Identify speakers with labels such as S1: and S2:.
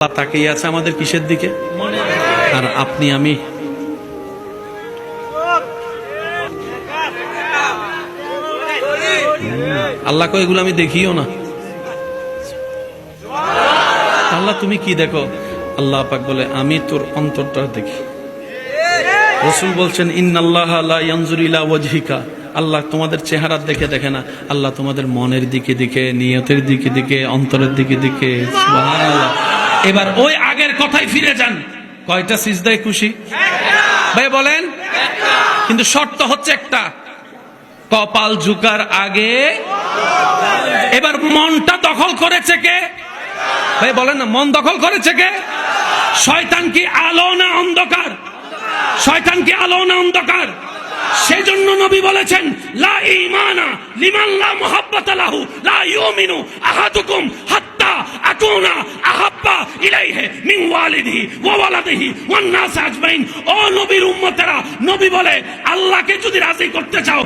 S1: আল্লাহ তাকিয়ে আছে আমাদের কিসের দিকে? আর আপনি আমি আল্লাহ কয় এগুলো আমি দেখিও না। আল্লাহ তুমি কি দেখো? আল্লাহ পাক বলে আমি তোর অন্তরটা দেখি। রাসূল বলছেন ইন্নাল্লাহা লা ইয়ানজুরু ইলা ওয়াজহিকা, আল্লাহ তোমাদের চেহারার দিকে দেখে না, আল্লাহ তোমাদের মনের দিকে দিকে, নিয়তের দিকে দিকে, অন্তরের দিকে দিকে। সুবহানাল্লাহ। এবার ওই আগের কথায় ফিরে যান। কয়টা সিজদায় খুশি ভাই বলেন? কিন্তু শর্ত হচ্ছে একটা, কপাল ঝুকার আগে। এবার মনটা দখল করেছে কে ভাই বলেন না? মন দখল করেছে কে? শয়তান কি আলো না অন্ধকার? শয়তান কি আলো না অন্ধকার? সেজন্য নবী বলেছেন লা ঈমানা লিমান লা মুহাব্বাতা লাহু লা ইউমিনু আহাদুকুম হাত্তা আকুনা আহাব্বা ইলাইহি মিন ওয়ালিদিহি ওয়া ওয়ালাদিহি ওয়ান নাস আজমাইন। ও নবীর উম্মতেরা, নবী বলে আল্লাহকে যদি রাজি করতে চাও